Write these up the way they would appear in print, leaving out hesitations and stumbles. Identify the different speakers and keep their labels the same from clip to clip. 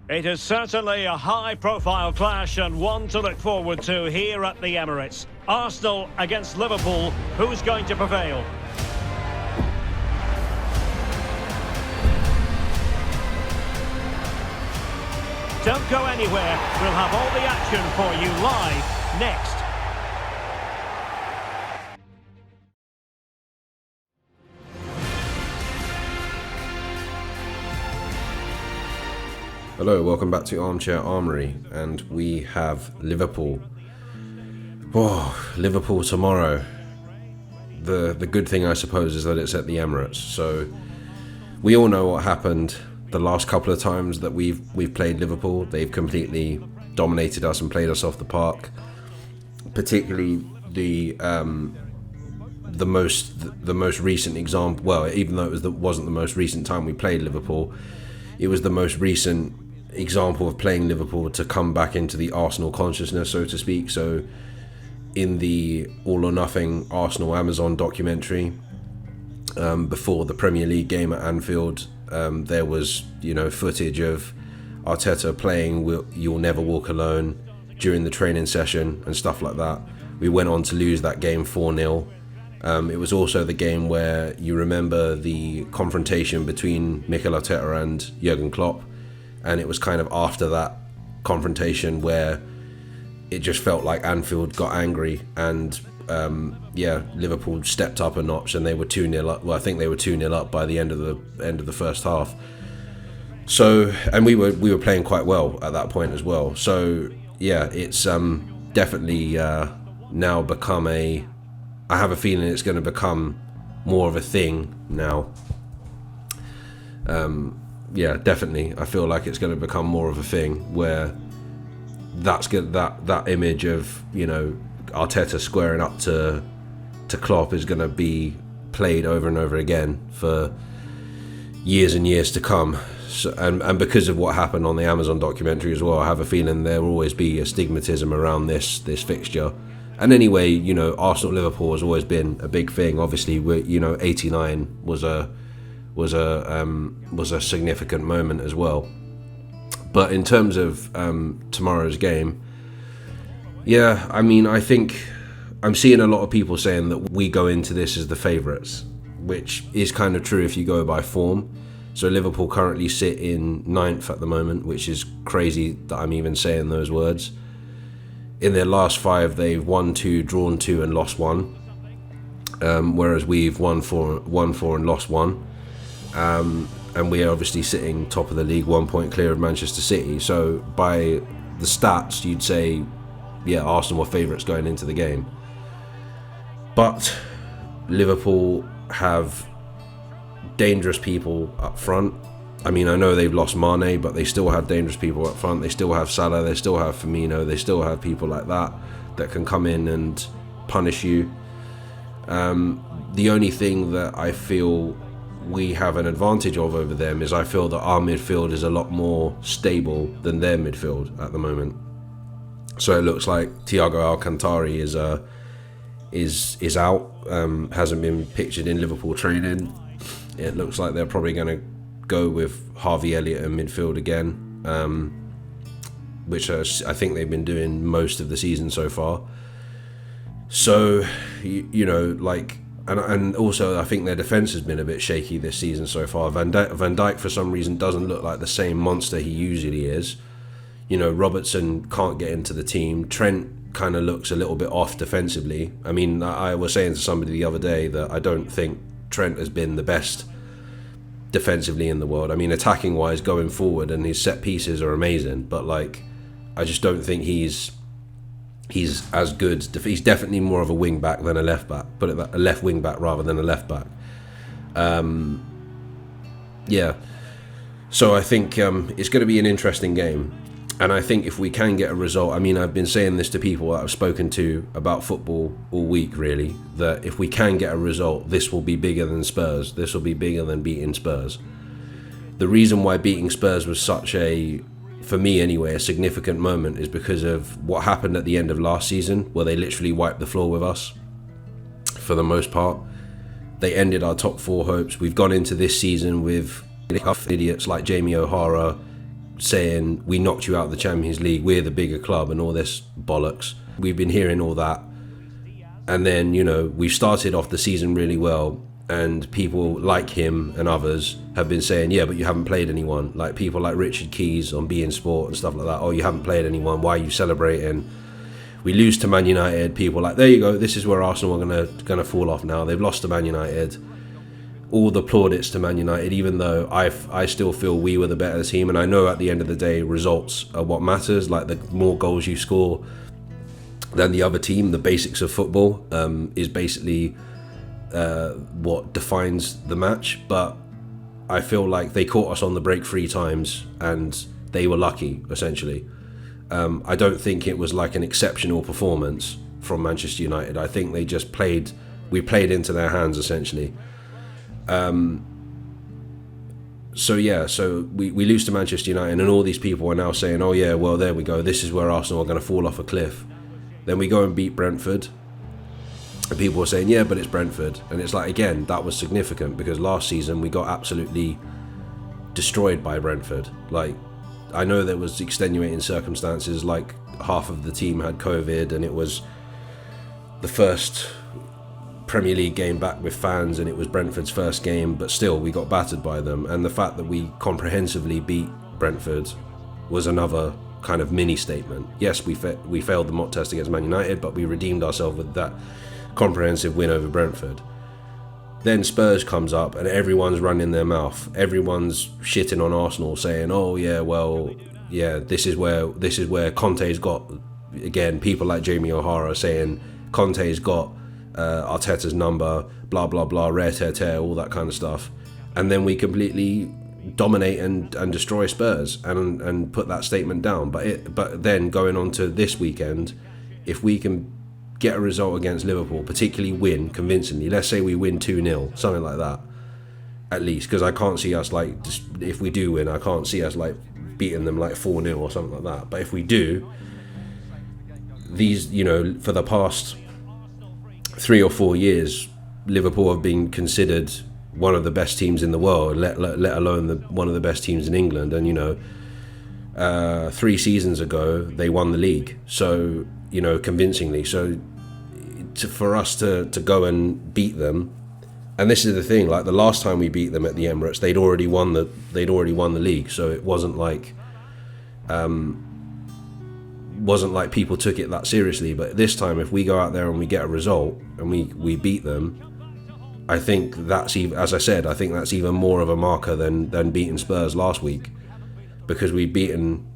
Speaker 1: It is certainly a high-profile clash and one to look forward to here at the Emirates. Arsenal against Liverpool. Who's going to prevail? Don't go anywhere. We'll have all the action for you live next.
Speaker 2: Hello, welcome back to Armchair Armory, and we have Liverpool. Oh, Liverpool tomorrow. The good thing, I suppose, is that it's at the Emirates. So we all know what happened the last couple of times that we've played Liverpool. They've completely dominated us and played us off the park. Particularly the most recent example. Well, even though it wasn't the most recent time we played Liverpool, it was the most recent example of playing Liverpool to come back into the Arsenal consciousness, so to speak. So in the All or Nothing Arsenal Amazon documentary, before the Premier League game at Anfield, there was footage of Arteta playing You'll Never Walk Alone during the training session and stuff like that. We went on to lose that game 4-0. It was also the game where you remember the confrontation between Mikel Arteta and Jurgen Klopp, and it was kind of after that confrontation where it just felt like Anfield got angry and Liverpool stepped up a notch, and they were 2-0 up. Well, I think they were 2-0 up by the end of the first half. So, and we were playing quite well at that point as well. So yeah, it's definitely now become I have a feeling it's going to become more of a thing now. Definitely. I feel like it's going to become more of a thing where that's good. That image of Arteta squaring up to Klopp is going to be played over and over again for years and years to come. So, and because of what happened on the Amazon documentary as well, I have a feeling there will always be a stigmatism around this fixture. And anyway, Arsenal-Liverpool has always been a big thing. Obviously, 89 was a significant moment as well. But in terms of tomorrow's game, I think I'm seeing a lot of people saying that we go into this as the favourites, which is kind of true if you go by form. So Liverpool currently sit in 9th at the moment, which is crazy that I'm even saying those words. In their last 5, they've won 2, drawn 2, and lost 1. Whereas we've won 4 and lost 1. And we're obviously sitting top of the league, 1 point clear of Manchester City. So by the stats, you'd say, Arsenal were favourites going into the game. But Liverpool have dangerous people up front. I mean, I know they've lost Mane, but they still have dangerous people up front. They still have Salah, they still have Firmino, they still have people like that can come in and punish you. The only thing that I feel we have an advantage of over them is I feel that our midfield is a lot more stable than their midfield at the moment. So it looks like Thiago Alcantara is out, hasn't been pictured in Liverpool training. It looks like they're probably going to go with Harvey Elliott in midfield again, which I think they've been doing most of the season so far. So, and also I think their defence has been a bit shaky this season so far. Van Dijk for some reason doesn't look like the same monster he usually is. Robertson can't get into the team. Trent kind of looks a little bit off defensively. I mean, I was saying to somebody the other day that I don't think Trent has been the best defensively in the world. I mean, attacking wise, going forward, and his set pieces are amazing, but I just don't think he's as good. He's definitely more of a wing back than a left back. Put it that, a left wing back rather than a left back. So I think it's going to be an interesting game, and I think if we can get a result, I mean, I've been saying this to people that I've spoken to about football all week, really, that if we can get a result, this will be bigger than Spurs. This will be bigger than beating Spurs. The reason why beating Spurs was such for me anyway, a significant moment is because of what happened at the end of last season, where they literally wiped the floor with us for the most part. They ended our top 4 hopes. We've gone into this season with idiots like Jamie O'Hara saying we knocked you out of the Champions League, we're the bigger club and all this bollocks. We've been hearing all that. And then, we've started off the season really well, and people like him and others have been saying, yeah, but you haven't played anyone. Like people like Richard Keys on beIN Sport and stuff like that. Oh, you haven't played anyone. Why are you celebrating? We lose to Man United. People are like, there you go. This is where Arsenal are gonna fall off now. They've lost to Man United. All the plaudits to Man United, even though I still feel we were the better team. And I know at the end of the day, results are what matters. Like the more goals you score than the other team, the basics of football is basically what defines the match. But I feel like they caught us on the break 3 times and they were lucky, essentially. I don't think it was like an exceptional performance from Manchester United. I think they just played into their hands, essentially. So we lose to Manchester United, and all these people are now saying, oh yeah, well, there we go, this is where Arsenal are going to fall off a cliff. Then we go and beat Brentford, and people are saying, yeah, but it's Brentford. And it's like, again, that was significant because last season we got absolutely destroyed by Brentford. Like, I know there was extenuating circumstances, like half of the team had COVID, and it was the first Premier League game back with fans, and it was Brentford's first game, but still we got battered by them. And the fact that we comprehensively beat Brentford was another kind of mini statement. Yes, we failed the mock test against Man United, but we redeemed ourselves with that comprehensive win over Brentford. Then Spurs comes up and everyone's running their mouth. Everyone's shitting on Arsenal, saying, oh yeah, well, yeah, this is where Conte's got, again, people like Jamie O'Hara saying Conte's got Arteta's number, blah blah blah, rare tear, all that kind of stuff. And then we completely dominate and destroy Spurs and put that statement down. But then going on to this weekend, if we can get a result against Liverpool, particularly win convincingly, let's say we win 2-0, something like that, at least, because I can't see us, like, just, if we do win, I can't see us like beating them like 4-0 or something like that. But if we do, these, for the past 3 or 4 years, Liverpool have been considered one of the best teams in the world, let alone one of the best teams in England. And 3 seasons ago they won the league, so convincingly. So for us to go and beat them, and this is the thing, like the last time we beat them at the Emirates, they'd already won the league, so it wasn't like people took it that seriously. But this time, if we go out there and we get a result and we beat them, I think that's even, as I said, I think that's even more of a marker than beating Spurs last week, because we've beaten,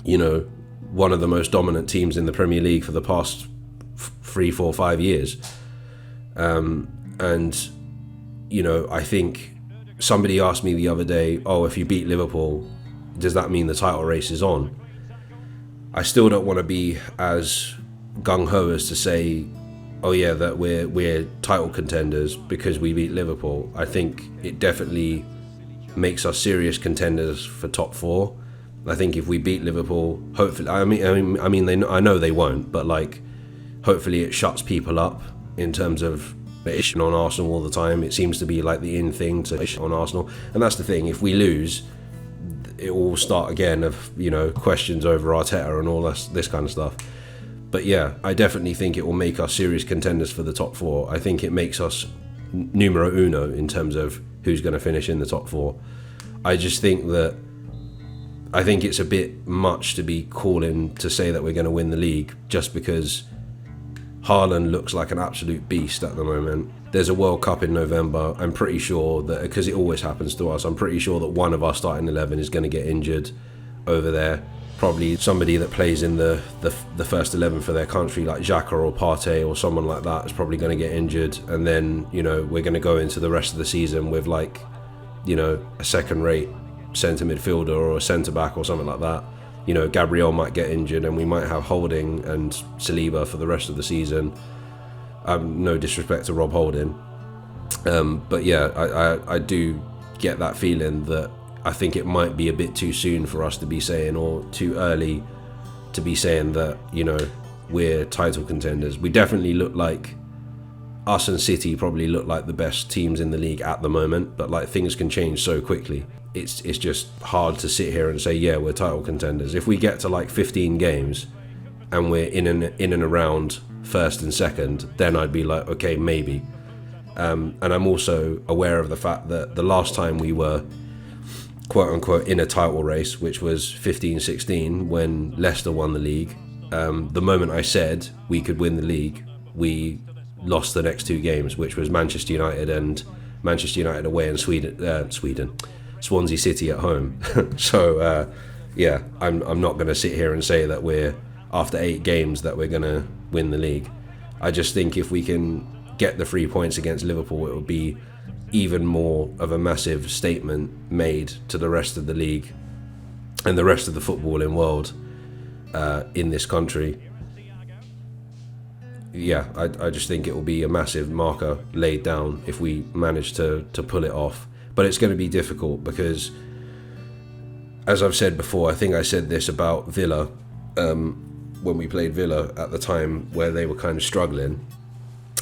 Speaker 2: one of the most dominant teams in the Premier League for the past 3, 4, 5 years. And I think somebody asked me the other day, oh, if you beat Liverpool, does that mean the title race is on? I still don't want to be as gung-ho as to say, oh yeah, that we're title contenders because we beat Liverpool. I think it definitely makes us serious contenders for top 4. I think if we beat Liverpool, hopefully, I know they won't, but like, hopefully it shuts people up in terms of ishing on Arsenal all the time. It seems to be like the in thing to ish on Arsenal, and that's the thing. If we lose, it will start again of questions over Arteta and all this kind of stuff. But yeah, I definitely think it will make us serious contenders for the top 4. I think it makes us numero uno in terms of who's going to finish in the top 4. I just think it's a bit much to be calling to say that we're going to win the league just because Haaland looks like an absolute beast at the moment. There's a World Cup in November. I'm pretty sure that, because it always happens to us, I'm pretty sure that one of our starting 11 is going to get injured over there. Probably somebody that plays in the first 11 for their country, like Xhaka or Partey or someone like that, is probably going to get injured. And then, we're going to go into the rest of the season with like, a second-rate centre midfielder or a centre-back or something like that. Gabriel might get injured and we might have Holding and Saliba for the rest of the season. No disrespect to Rob Holding. But yeah, I do get that feeling that I think it might be a bit too soon for us to be saying, or too early to be saying that, we're title contenders. We definitely look like us and City probably look like the best teams in the league at the moment, but like things can change so quickly. It's just hard to sit here and say, yeah, we're title contenders. If we get to like 15 games and we're in and around first and second, then I'd be like, okay, maybe. And I'm also aware of the fact that the last time we were quote unquote in a title race, which was 15-16 when Leicester won the league, the moment I said we could win the league, we lost the next two games, which was Manchester United and Manchester United away and Swansea City at home. So yeah, I'm not going to sit here and say that we're after 8 games that we're going to win the league. I just think if we can get the 3 points against Liverpool, it would be even more of a massive statement made to the rest of the league and the rest of the footballing world in this country. Yeah, I just think it will be a massive marker laid down if we manage to pull it off. But it's going to be difficult because, as I've said before, I think I said this about Villa when we played Villa at the time where they were kind of struggling.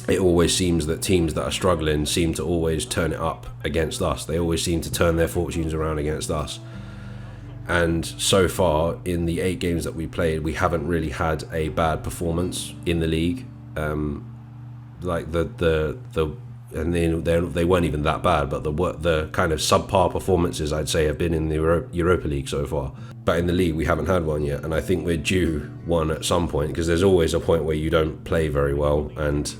Speaker 2: It always seems that teams that are struggling seem to always turn it up against us. They always seem to turn their fortunes around against us. And so far, in the 8 games that we played, we haven't really had a bad performance in the league. Like and they weren't even that bad, but the kind of subpar performances I'd say have been in the Europa League so far. But in the league we haven't had one yet, and I think we're due one at some point, because there's always a point where you don't play very well, and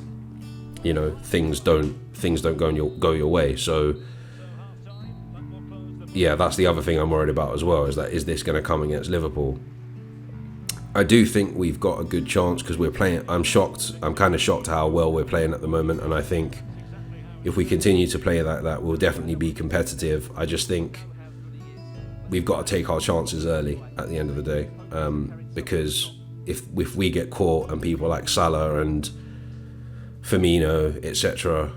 Speaker 2: you know things don't go your way. So yeah, that's the other thing I'm worried about as well. Is this going to come against Liverpool? I do think we've got a good chance because we're playing. I'm kind of shocked how well we're playing at the moment, and I think if we continue to play like that, we'll definitely be competitive. I just think we've got to take our chances early at the end of the day, because if we get caught and people like Salah and Firmino, etc.,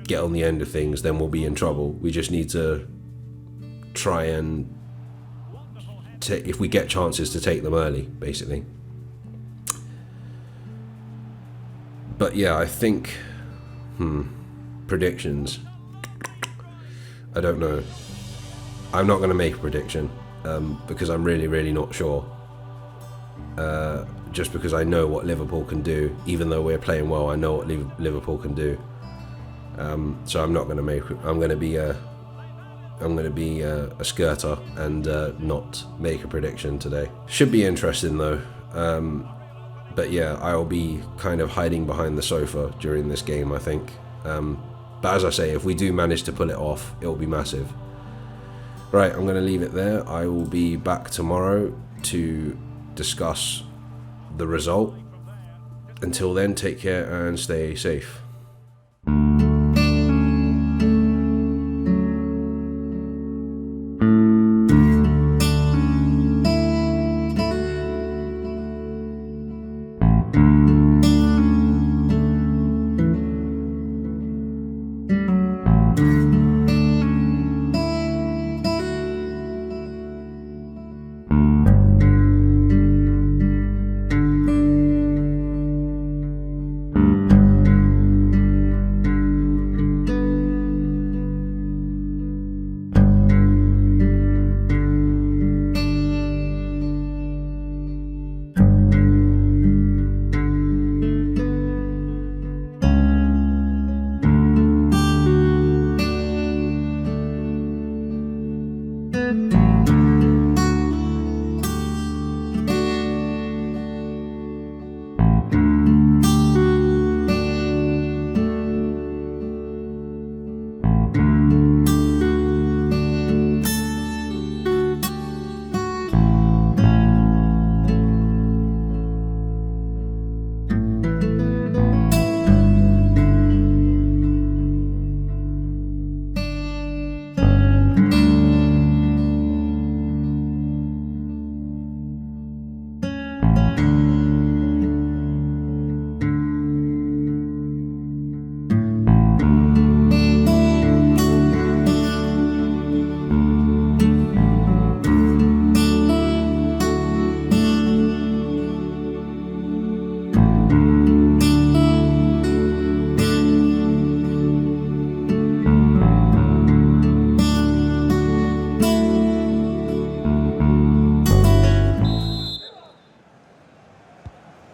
Speaker 2: get on the end of things, then we'll be in trouble. We just need to try and if we get chances to take them early, basically. But yeah, I think predictions, I don't know. I'm not going to make a prediction because I'm really not sure, just because I know what Liverpool can do. Even though we're playing well, I know what Liverpool can do. So I'm not going to make. I'm going to be a skirter and not make a prediction today. Should be interesting though. But yeah, I'll be kind of hiding behind the sofa during this game, I think. But as I say, if we do manage to pull it off, it'll be massive. Right, I'm going to leave it there. I will be back tomorrow to discuss the result. Until then, take care and stay safe.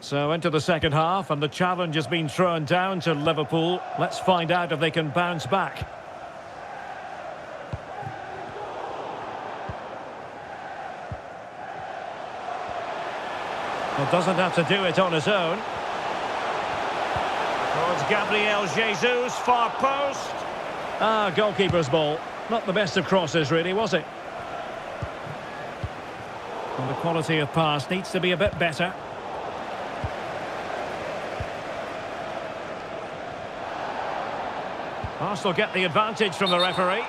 Speaker 1: So into the second half, and the challenge has been thrown down to Liverpool. Let's find out if they can bounce back. Well, doesn't have to do it on his own. Towards Gabriel Jesus, far post. Goalkeeper's ball. Not the best of crosses, really, was it? Well, the quality of pass needs to be a bit better. Arsenal get the advantage from the referee.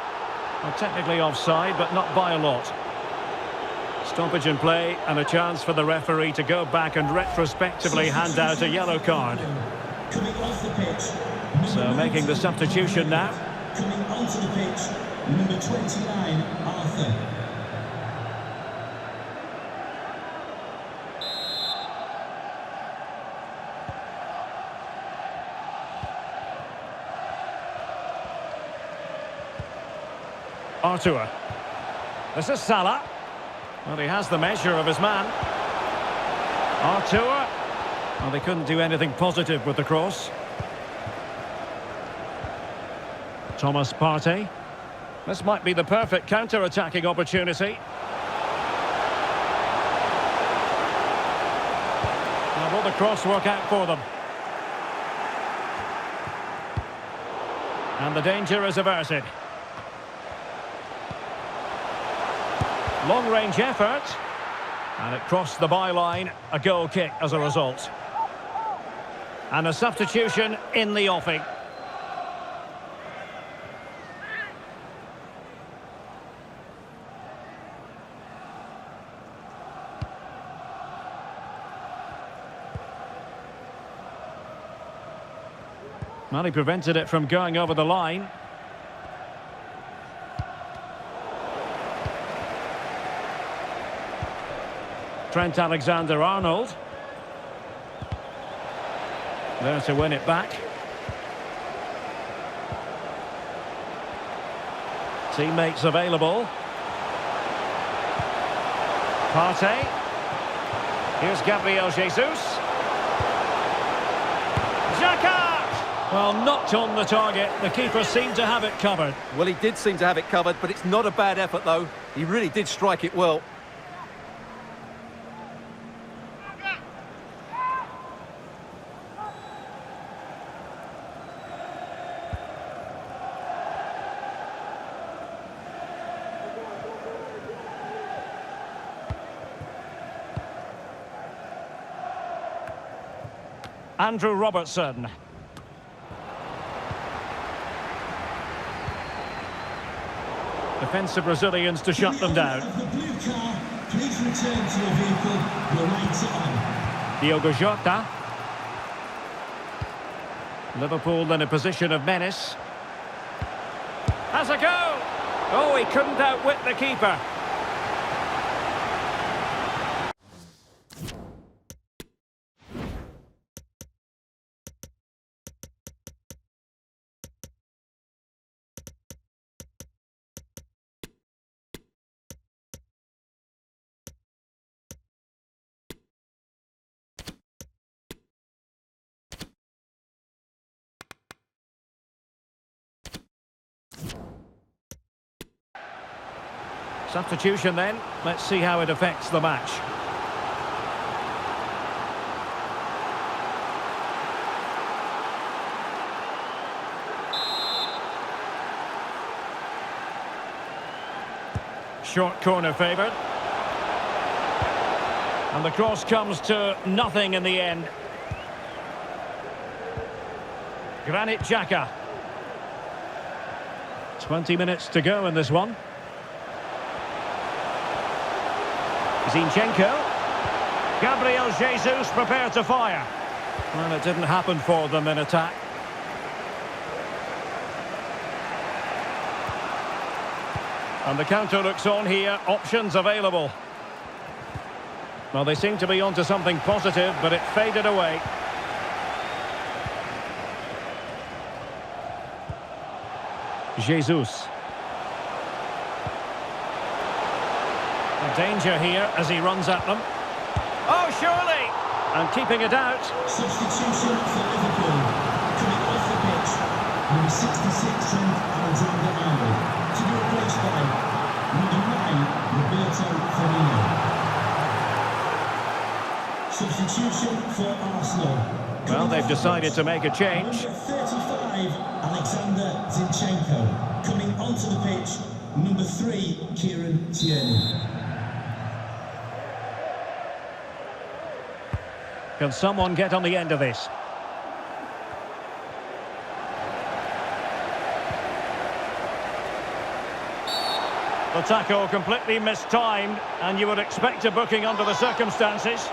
Speaker 1: Well, technically offside, but not by a lot. Stoppage in play and a chance for the referee to go back and retrospectively hand out a yellow card.
Speaker 3: Coming off the pitch.
Speaker 1: So making the substitution now.
Speaker 3: Coming onto the pitch, number 29, Arthur.
Speaker 1: Arthur. This is Salah. Well, he has the measure of his man. Arthur. Well, they couldn't do anything positive with the cross. Thomas Partey. This might be the perfect counter-attacking opportunity. Now, will the cross work out for them? And the danger is averted. Long-range effort. And it crossed the byline. A goal kick as a result. And a substitution in the offing. Well, he prevented it from going over the line. Trent Alexander-Arnold. There to win it back. Teammates available. Partey. Here's Gabriel Jesus. Xhaka! Well, not on the target. The keeper seemed to have it covered.
Speaker 4: Well, he did seem to have it covered, but it's not a bad effort, though. He really did strike it well.
Speaker 1: Andrew Robertson. Defensive Brazilians to shut them down.
Speaker 3: The blue car, please return to your vehicle. Your lights are on.
Speaker 1: Diogo Jota. Liverpool in a position of menace. Has a go! Oh, he couldn't outwit the keeper. Substitution then. Let's see how it affects the match. Short corner favoured. And the cross comes to nothing in the end. Granit Xhaka. 20 minutes to go in this one. Zinchenko. Gabriel Jesus prepared to fire. Well, it didn't happen for them in attack. And the counter looks on here. Options available. Well, they seem to be onto something positive, but it faded away. Jesus. Danger here as he runs at them. Oh, surely! and keeping it out.
Speaker 3: Substitution for Liverpool. Coming off the pitch, number 66, Trent Alexander-Arnold. To be replaced by number 9, Roberto Firmino. Substitution for Arsenal.
Speaker 1: Well, they've decided to make a change.
Speaker 3: Number 35, Alexander Zinchenko. Coming onto the pitch, number 3, Kieran Tierney.
Speaker 1: Can someone get on the end of this? The tackle completely mistimed, and you would expect a booking under the circumstances.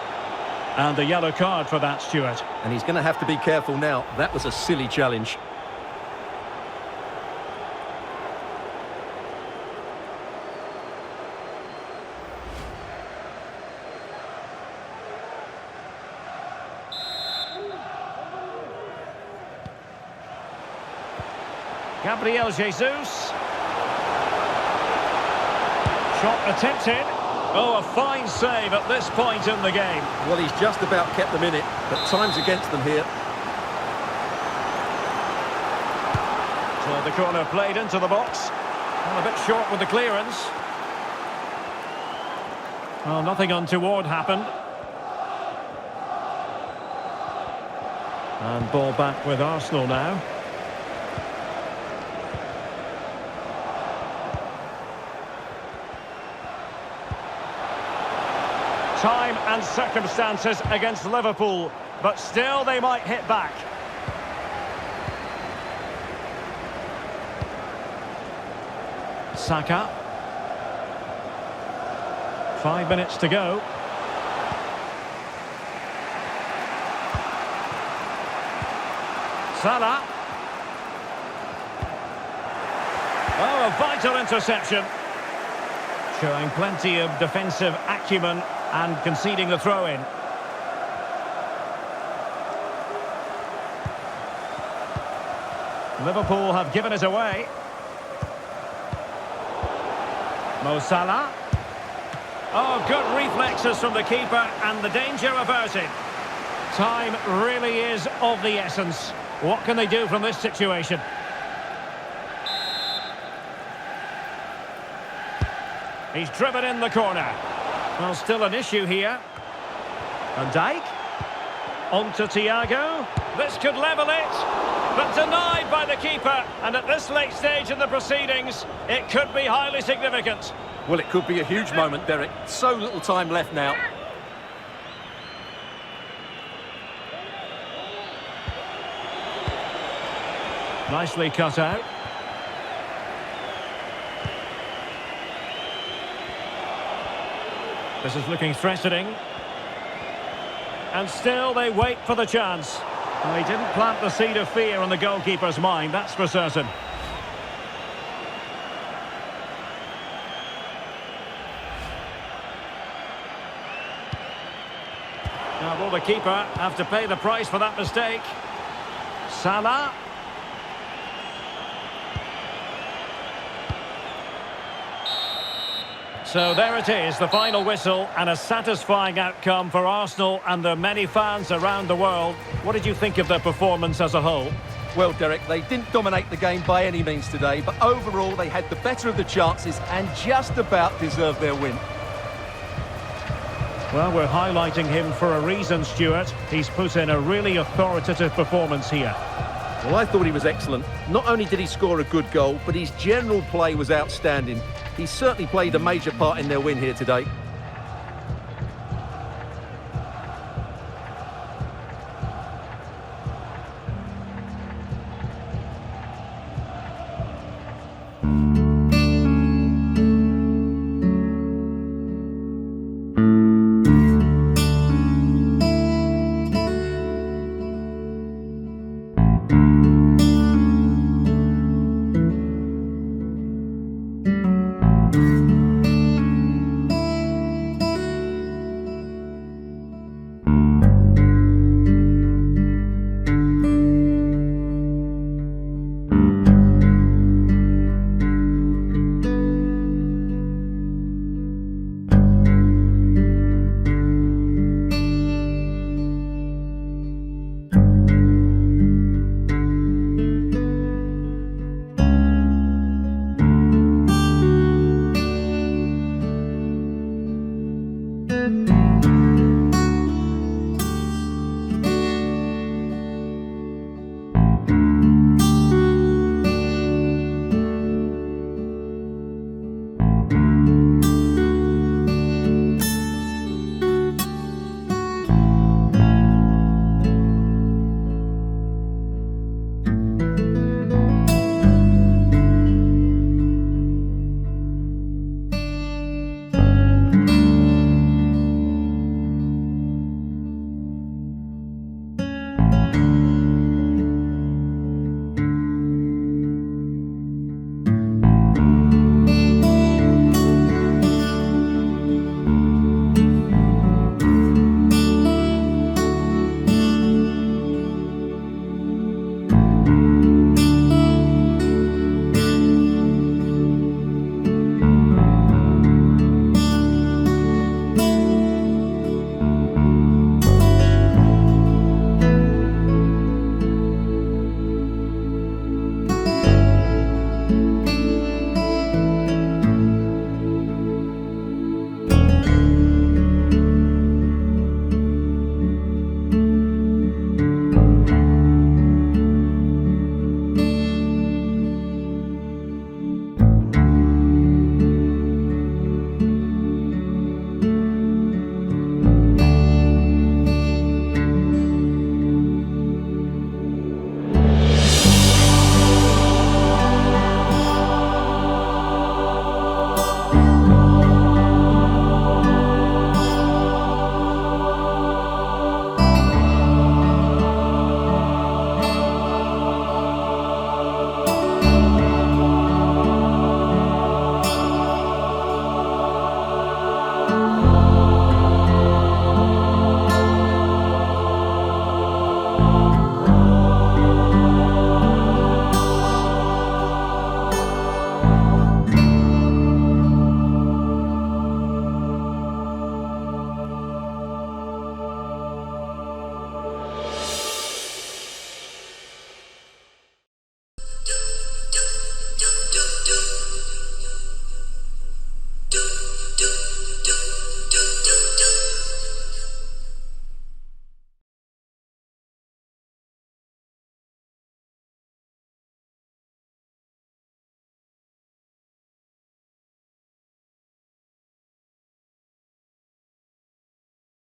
Speaker 1: And a yellow card for that, Stuart.
Speaker 4: And he's going to have to be careful now. That was a silly challenge.
Speaker 1: Gabriel Jesus. Shot attempted. Oh, a fine save at this point in the game.
Speaker 4: Well, he's just about kept them in it, but time's against them here.
Speaker 1: So the corner played into the box. Well, a bit short with the clearance. Well, nothing untoward happened. And ball back with Arsenal now. Time and circumstances against Liverpool, but still they might hit back. Saka. 5 minutes to go. Salah. Oh, a vital interception. Showing plenty of defensive acumen and conceding the throw-in. Liverpool have given it away. Mo Salah. Oh, good reflexes from the keeper and the danger averted. Time really is of the essence. What can they do from this situation? He's driven in the corner. Well, still an issue here. Van Dijk. On to Thiago. This could level it, but denied by the keeper. And at this late stage in the proceedings, it could be highly significant.
Speaker 4: Well, it could be a huge moment, Derek. So little time left now.
Speaker 1: Nicely cut out. This is looking threatening. And still they wait for the chance. Well, he didn't plant the seed of fear in the goalkeeper's mind, that's for certain. Now will the keeper have to pay the price for that mistake? Salah. So there it is, the final whistle, and a satisfying outcome for Arsenal and their many fans around the world. What did you think of their performance as a whole?
Speaker 4: Well, Derek, they didn't dominate the game by any means today, but overall they had the better of the chances and just about deserved their win.
Speaker 1: Well, we're highlighting him for a reason, Stuart. He's put in a really authoritative performance here.
Speaker 4: Well, I thought he was excellent. Not only did he score a good goal, but his general play was outstanding. He certainly played a major part in their win here today.
Speaker 3: Liverpool.